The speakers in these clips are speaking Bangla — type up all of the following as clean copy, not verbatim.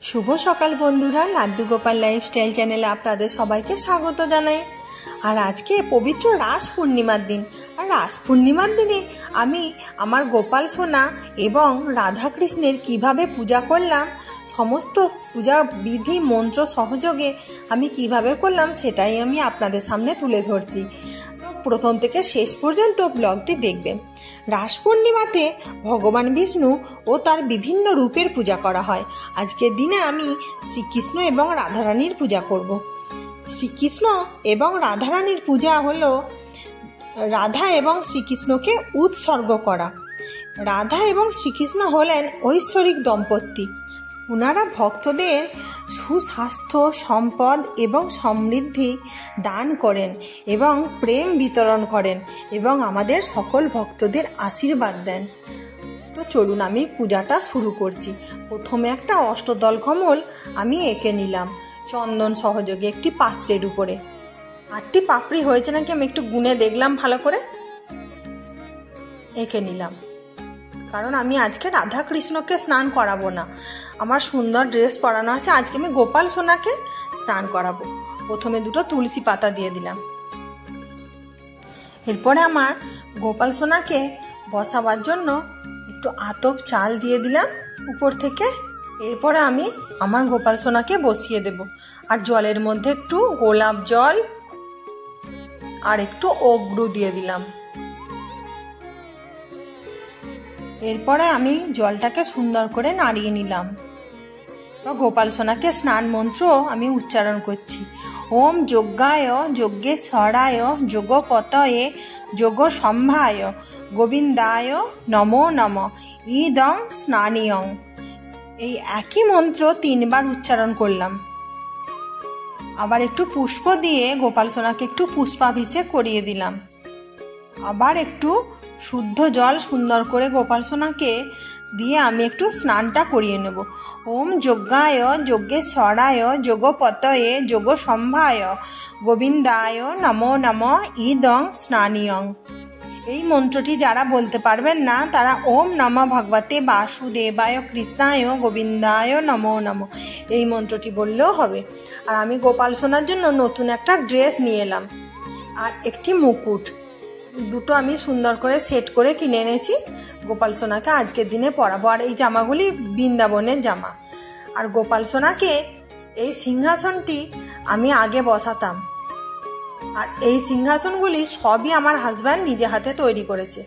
শুভ সকাল বন্ধুরা, লাড্ডু গোপাল লাইফস্টাইল চ্যানেলে আপনাদের সবাইকে স্বাগত জানাই। আর আজকে পবিত্র রাস পূর্ণিমার দিন। আর রাস পূর্ণিমার দিনে আমি আমার গোপাল সোনা এবং রাধাকৃষ্ণের কিভাবে পূজা করলাম, সমস্ত পূজা বিধি মন্ত্র সহযোগে আমি কিভাবে করলাম সেটাই আমি আপনাদের সামনে তুলে ধরছি। তো প্রথম থেকে শেষ পর্যন্ত ব্লগটি দেখবেন। রাস পূর্ণিমাতে ভগবান বিষ্ণু ও তার বিভিন্ন রূপের পূজা করা হয়। আজকের দিনে আমি শ্রীকৃষ্ণ এবং রাধারানীর পূজা করব। শ্রীকৃষ্ণ এবং রাধারানীর পূজা হলো রাধা এবং শ্রীকৃষ্ণকে উৎসর্গ করা। রাধা এবং শ্রীকৃষ্ণ হলেন ঐশ্বরিক দম্পতি। ওনারা ভক্তদের সুস্বাস্থ্য, সম্পদ এবং সমৃদ্ধি দান করেন এবং প্রেম বিতরণ করেন এবং আমাদের সকল ভক্তদের আশীর্বাদ দেন। তো চলুন আমি পূজাটা শুরু করছি। প্রথমে একটা অষ্টদল কমল আমি এঁকে নিলাম চন্দন সহযোগে একটি পাত্রের উপরে। 8টি পাপড়ি হয়েছে নাকি আমি একটু গুনে দেখলাম, ভালো করে এঁকে নিলাম। কারণ আমি আজকে রাধা কৃষ্ণকে স্নান করাবো না, আমার সুন্দর ড্রেস পরানো আছে, আজকে আমি গোপাল সোনাকে স্নান করাবো। প্রথমে 2টো তুলসী পাতা দিয়ে দিলাম। এরপরে আমার গোপাল সোনাকে বসাবার জন্য একটু আতপ চাল দিয়ে দিলাম উপর থেকে। এরপরে আমি আমার গোপাল সোনাকে বসিয়ে দেব। আর জলের মধ্যে একটু গোলাপ জল আর একটু অগ্রু দিয়ে দিলাম। এরপরে আমি জলটাকে সুন্দর করে নাড়িয়ে নিলাম। গোপাল সোনাকে স্নান মন্ত্র আমি উচ্চারণ করছি। ওম যজ্ঞায় যজ্ঞেশ্বরায় যোগপতয়ে যোগ সম্ভায় গোবিন্দায় নমো নম ইদং স্নানিয়ং। এই একই মন্ত্র 3 বার উচ্চারণ করলাম। আবার একটু পুষ্প দিয়ে গোপাল সোনাকে একটু পুষ্পাভিষেক করিয়ে দিলাম। আবার একটু শুদ্ধ জল সুন্দর করে গোপাল সোনাকে দিয়ে আমি একটু স্নানটা করিয়ে নেব। ওম যজ্ঞায় যজ্ঞেশ্বরায় যোগপতয়ে যোগ সম্ভায় গোবিন্দায় নমো নম ইদং স্নানিয়ং। এই মন্ত্রটি যারা বলতে পারবেন না তারা ওম নমঃ ভগবতে বাসুদেবায় কৃষ্ণায় গোবিন্দায় নমো নম এই মন্ত্রটি বললেও হবে। আর আমি গোপাল সোনার জন্য নতুন একটা ড্রেস নিয়ে এলাম আর একটি মুকুট, 2টো আমি সুন্দর করে সেট করে কিনে এনেছি। গোপাল সোনাকে আজকের দিনে পরাবো। আর এই জামাগুলি বৃন্দাবনের জামা। আর গোপাল সোনাকে এই সিংহাসনটি আমি আগে বসাতাম। আর এই সিংহাসনগুলি সবই আমার হাজব্যান্ড নিজে হাতে তৈরি করেছে।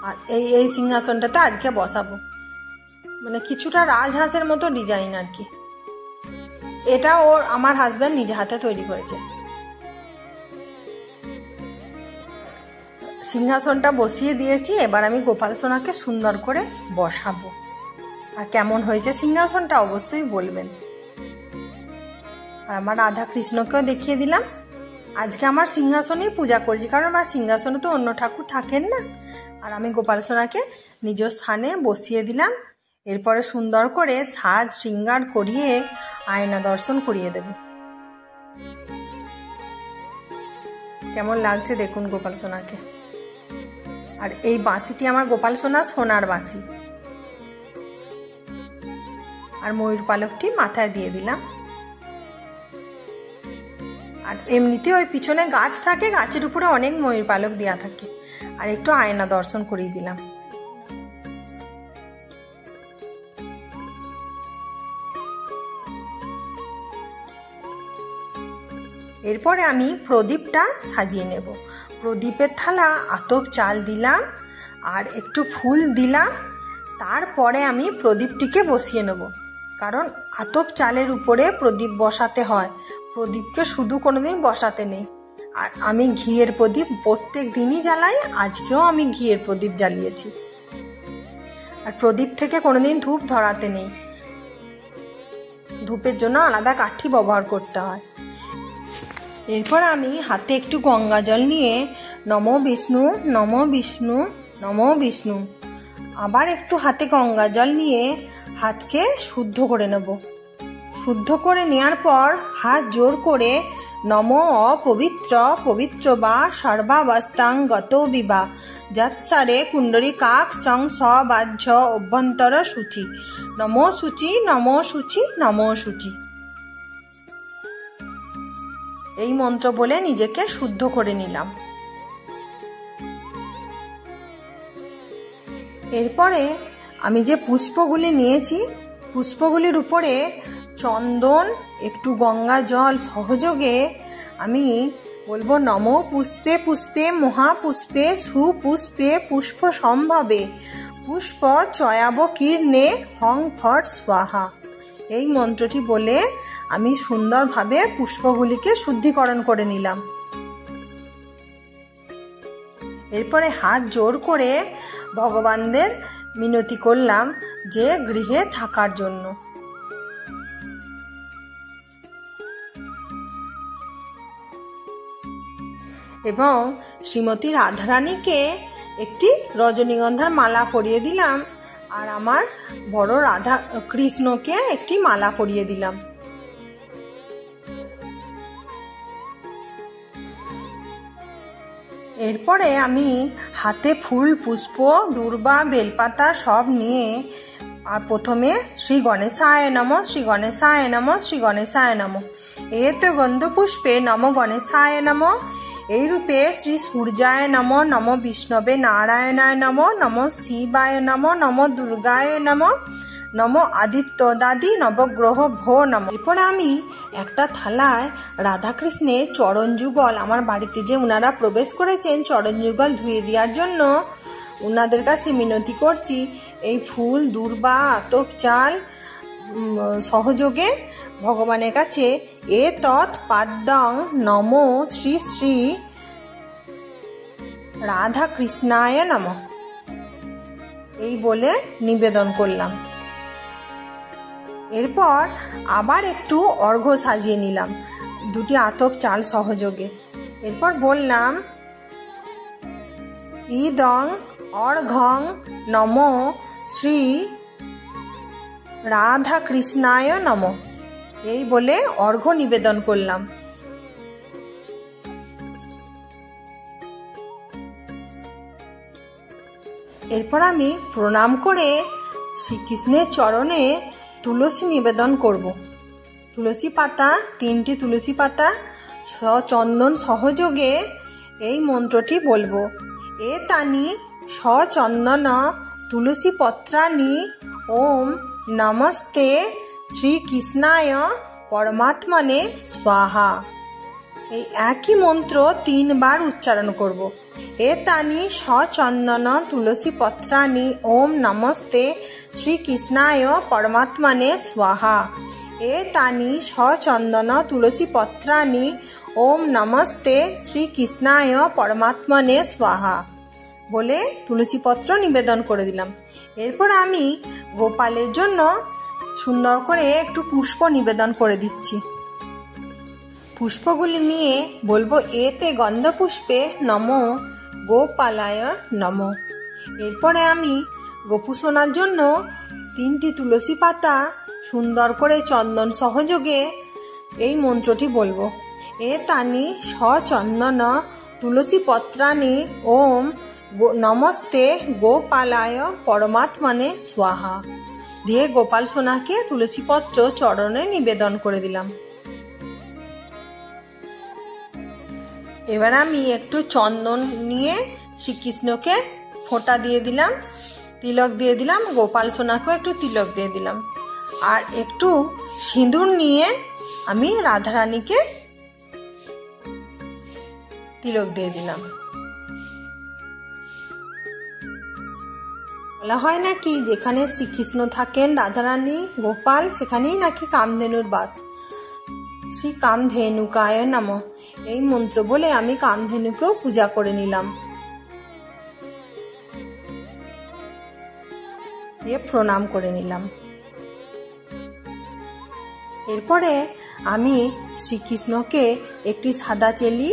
আর এই সিংহাসনটাতে আজকে বসাবো, মানে কিছুটা রাজহাঁসের মতো ডিজাইন আর কি। এটা আমার হাজব্যান্ড নিজে হাতে তৈরি করেছে। সিংহাসনটা বসিয়ে দিয়েছি। এবার আমি গোপাল সোনাকে সুন্দর করে বসাবো। আর কেমন হয়েছে সিংহাসনটা অবশ্যই বলবেন। আর আমার রাধা কৃষ্ণকেও দেখিয়ে দিলাম। আজকে আমার সিংহাসনেই পূজা করছি, কারণ আমার সিংহাসনে তো অন্য ঠাকুর থাকেন না। আর আমি গোপাল সোনাকে নিজ স্থানে বসিয়ে দিলাম। এরপরে সুন্দর করে সাজ শৃঙ্গার করিয়ে আয়না দর্শন করিয়ে দেব। কেমন লাগছে দেখুন গোপাল সোনাকে। আর এই বাঁশিটি আমার গোপাল সোনা সোনার বাঁশি। আর ময়ূর পালকটি মাথায় দিয়ে দিলাম। আর এমনিতে ওই পিছনে গাছ থাকে, গাছের উপরে অনেক ময়ূর পালক দেওয়া থাকে। আর একটু আয়না দর্শন করিয়ে দিলাম। এরপরে আমি প্রদীপটা সাজিয়ে নেব। প্রদীপের থালা আতপ চাল দিলাম আর একটু ফুল দিলাম। তারপরে আমি প্রদীপটিকে বসিয়ে নেব, কারণ আতপ চালের উপরে প্রদীপ বসাতে হয়। প্রদীপকে শুধু কোনোদিন বসাতে নেই। আর আমি ঘিয়ের প্রদীপ প্রত্যেক দিনই জ্বালাই, আজকেও আমি ঘিয়ের প্রদীপ জ্বালিয়েছি। আর প্রদীপ থেকে কোনোদিন ধূপ ধরাতে নেই, ধূপের জন্য আলাদা কাঠি ব্যবহার করতে হয়। এরপর আমি হাতে একটু গঙ্গা জল নিয়ে নমো বিষ্ণু নমো বিষ্ণু নমো বিষ্ণু, আবার একটু হাতে গঙ্গা জল নিয়ে হাতকে শুদ্ধ করে নেব। শুদ্ধ করে নেওয়ার পর হাত জোর করে নমো অপবিত্র পবিত্র বা সর্বাবস্থাং গত বিবা যৎসারে কুণ্ডরী কাক সং সবাহ্য অভ্যন্তর শুচি নমো শুচি নমো শুচি নমো শুচি। এই মন্ত্র বলে নিজেকে শুদ্ধ করে নিলাম। এরপরে আমি যে পুষ্পগুলি নিয়েছি পুষ্পগুলির উপরে চন্দন একটু গঙ্গা জল সহযোগে আমি বলবো নমো পুষ্পে পুষ্পে মহাপুষ্পে সুপুষ্পে পুষ্প সম্ভবে পুষ্প চয়াব কীর্ণে হং ফট স্বাহা। এই মন্ত্রটি বলে আমি সুন্দরভাবে পুষ্পগুলিকে শুদ্ধিকরণ করে নিলাম। এরপরে হাত জোড় করে ভগবানদের মিনতি করলাম যে গৃহে থাকার জন্য। এবং শ্রীমতী রাধারানীকে একটি রজনীগন্ধার মালা পরিয়ে দিলাম আর আমার বড় রাধা কৃষ্ণকে একটি মালা পরিয়ে দিলাম। এরপরে আমি হাতে ফুল পুষ্প দূর্বা বেলপাতা সব নিয়ে আর প্রথমে শ্রী গণেশায় নম শ্রী গণেশায় নম শ্রী গণেশায় নম এতে গন্ধ পুষ্পে নম গণেশায় নম এই রূপে শ্রী সূর্যায় নম নম বিষ্ণবে নারায়ণায় নম নম শিবায় নম নম দুর্গায় নম নম আদিত্য দাদি নবগ্রহ ভো নম। এরপর আমি একটা থালায় রাধাকৃষ্ণের চরণ যুগল আমার বাড়িতে যে ওনারা প্রবেশ করেছেন চরণ যুগল ধুয়ে দেওয়ার জন্য ওনাদের কাছে মিনতি করছি এই ফুল দূর্বা আতপ চাল সহযোগে ভগবানের কাছে এ তৎ পাদ্যং নম শ্রী শ্রী রাধা কৃষ্ণায় নম এই বলে নিবেদন করলাম। এরপর আবার একটু অর্ঘ্য সাজিয়ে নিলাম দুটি আতপ চাল সহযোগে। এরপর বললাম ইদং অর্ঘ্যং নম শ্রী রাধা কৃষ্ণায় নম এই বলে অর্ঘ্য নিবেদন করলাম। এরপর আমি প্রণাম করে শ্রীকৃষ্ণের চরণে তুলসী নিবেদন করব। তুলসী পাতা 3টি তুলসী পাতা চন্দন সহযোগে এই মন্ত্রটি বলবো এ তানি সচন্দন তুলসী পত্রানি ওম নমস্তে শ্রীকৃষ্ণায় পরমাত্মনে স্বাহা। এই একই মন্ত্র 3 বার উচ্চারণ করব। এ তানি সচন্দন তুলসী পত্রানি ওম নমস্তে শ্রীকৃষ্ণায় পরমাত্মনে স্বাহা। এ তানি সচন্দন তুলসী পত্রানি ওম নমস্তে শ্রীকৃষ্ণায় পরমাত্মনে স্বাহা বলে তুলসী পত্র নিবেদন করে দিলাম। এরপর আমি গোপালের জন্য সুন্দর করে একটু পুষ্প নিবেদন করে দিচ্ছি। পুষ্পগুলি নিয়ে বলবো এতে গন্ধ পুষ্পে নম গোপালায় নম। এরপরে আমি গোপু সোনার জন্য 3টি তুলসী পাতা সুন্দর করে চন্দন সহযোগে এই মন্ত্রটি বলবো এ তানি সচন্দন তুলসী পত্রানি ওম নমস্তে গোপালায় পরমাত্মনে স্বাহা দিয়ে গোপাল সোনাকে তুলসী পত্র চরণে নিবেদন করে দিলাম। এবার আমি একটু চন্দন নিয়ে শ্রীকৃষ্ণকে ফোঁটা দিয়ে দিলাম, তিলক দিয়ে দিলাম, গোপাল সোনাকেও একটু তিলক দিয়ে দিলাম আর একটু সিঁদুর নিয়ে আমি রাধারানীকে তিলক দিয়ে দিলাম। বলা হয় নাকি যেখানে শ্রীকৃষ্ণ থাকেন রাধারানী গোপাল সেখানেই নাকি কামধেনুর বাস। শ্রী কামধেনুকায় নমঃ এই মন্ত্র বলে আমি কামধেনুকেও পূজা করে নিলাম, দিয়ে প্রণাম করে নিলাম। এরপরে আমি শ্রীকৃষ্ণকে একটি সাদা চেলি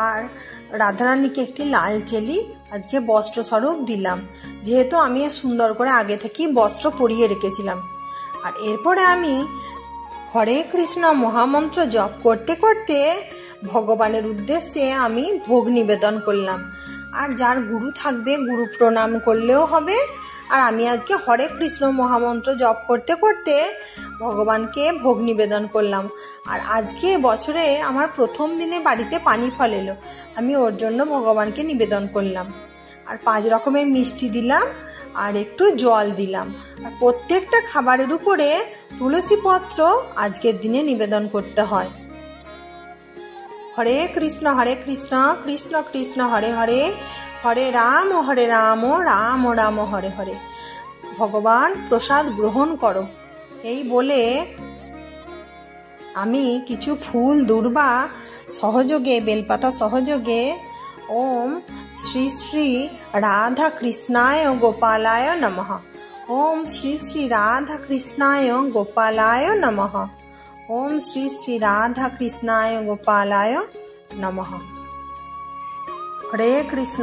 আর রাধারানীকে একটি লাল চেলি আজকে বস্ত্র স্বরূপ দিলাম, যেহেতু আমি সুন্দর করে আগে থেকেই বস্ত্র পরিয়ে রেখেছিলাম। আর এরপরে আমি হরে কৃষ্ণ মহামন্ত্র জপ করতে করতে ভগবানের উদ্দেশ্যে আমি ভোগ নিবেদন করলাম। আর যার গুরু থাকবে গুরু প্রণাম করলেও হবে। আর আমি আজকে হরে কৃষ্ণ মহামন্ত্র জপ করতে করতে ভগবানকে ভোগ নিবেদন করলাম। আর আজকে বছরে আমার প্রথম দিনে বাড়িতে পানি ফল এলো, আমি ওর জন্য ভগবানকে নিবেদন করলাম। আর 5 রকমের মিষ্টি দিলাম আর একটু জল দিলাম। আর প্রত্যেকটা খাবারের উপরে তুলসী পত্র আজকের দিনে নিবেদন করতে হয়। হরে কৃষ্ণ কৃষ্ণ কৃষ্ণ হরে হরে, হরে রাম রাম রাম হরে হরে। ভগবান প্রসাদ গ্রহণ করো, এই বলে আমি কিছু ফুল দূর্বা সহযোগে, বেলপাতা সহযোগে ওম শ্রী শ্রী রাধা কৃষ্ণায় গোপালায় নমঃ, ওম শ্রী শ্রী রাধা কৃষ্ণায় গোপালায় নমঃ, ওম শ্রী শ্রী রাধা কৃষ্ণায় গোপালায় নমঃ। হরে কৃষ্ণ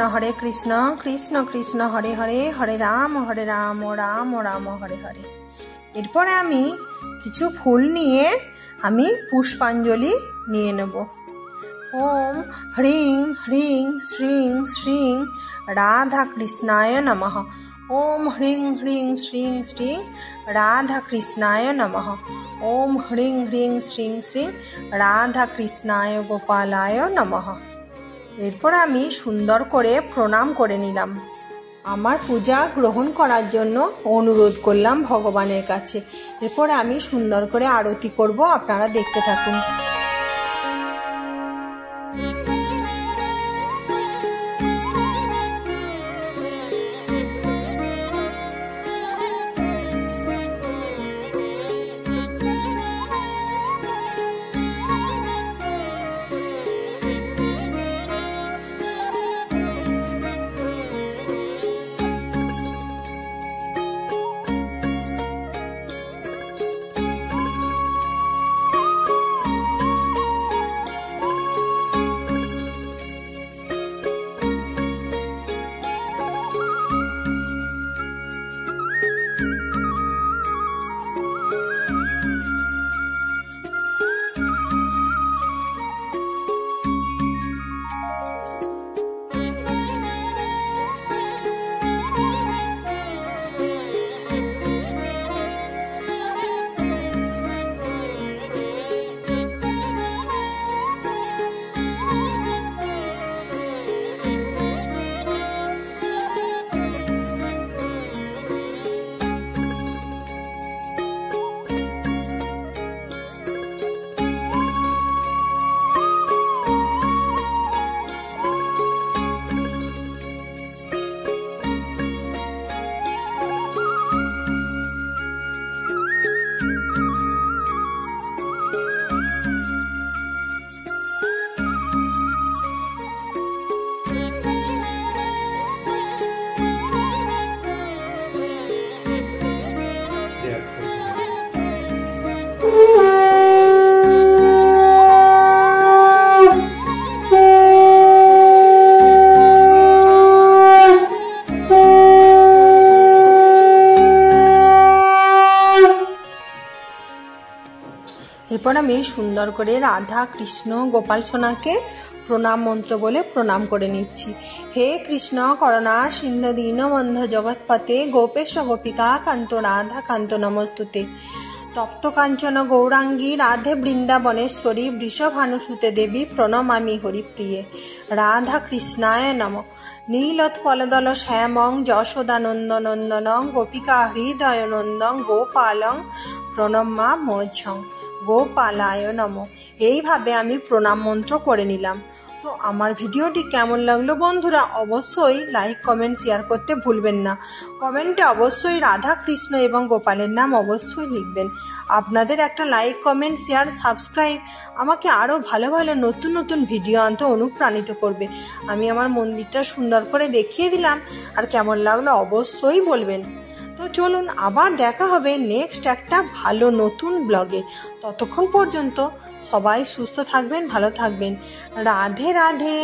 কৃষ্ণ কৃষ্ণ হরে হরে, হরে রাম রাম রাম হরে হরে। এরপরে আমি কিছু ফুল নিয়ে আমি পুষ্পাঞ্জলি নিয়ে নেব। ওম হ্রিং হ্রিং শ্রিং শ্রিং রাধা কৃষ্ণায় নমঃ, ওম হ্রিং হ্রিং শ্রিং শ্রিং রাধা কৃষ্ণায় নমঃ, ওম হ্রিং হ্রিং শ্রিং শ্রিং রাধা কৃষ্ণায় গোপালায় নমঃ। এরপর আমি সুন্দর করে প্রণাম করে নিলাম। আমার পূজা গ্রহণ করার জন্য অনুরোধ করলাম ভগবানের কাছে। এরপর আমি সুন্দর করে আরতি করব, আপনারা দেখতে থাকুন। এরপর আমি সুন্দর করে রাধা কৃষ্ণ গোপাল সোনাকে প্রণাম মন্ত্র বলে প্রণাম করে নিচ্ছি। হে কৃষ্ণ করুণা সিন্ধু দীনবন্ধু জগৎপতে, গোপেশ গোপিকা কান্ত রাধা কান্ত নমস্তুতে। তপ্ত কাঞ্চন গৌরাঙ্গী রাধে বৃন্দাবনেশ্বরী, বৃষভানুসুতে দেবী প্রণমামি হরিপ্রিয়ে। রাধা কৃষ্ণায় নম। নীলোৎপলদল শ্যামং যশোদানন্দনন্দনং, গোপিকা হৃদয় নন্দং গোপালং প্রণমা মোঝং, গোপালায় নম। এইভাবে আমি প্রণাম মন্ত্র করে নিলাম। তো আমার ভিডিওটি কেমন লাগলো বন্ধুরা, অবশ্যই লাইক কমেন্ট শেয়ার করতে ভুলবেন না। কমেন্টে অবশ্যই রাধা কৃষ্ণ এবং গোপালের নাম অবশ্যই লিখবেন। আপনাদের একটা লাইক কমেন্ট শেয়ার সাবস্ক্রাইব আমাকে আরও ভালো ভালো নতুন নতুন ভিডিও আনতে অনুপ্রাণিত করবে। আমি আমার মন্দিরটা সুন্দর করে দেখিয়ে দিলাম, আর কেমন লাগলো অবশ্যই বলবেন। তো চলুন আবার দেখা হবে নেক্সট একটা ভালো নতুন ব্লগে। ততক্ষণ পর্যন্ত সবাই সুস্থ থাকবেন, ভালো থাকবেন। রাধে রাধে।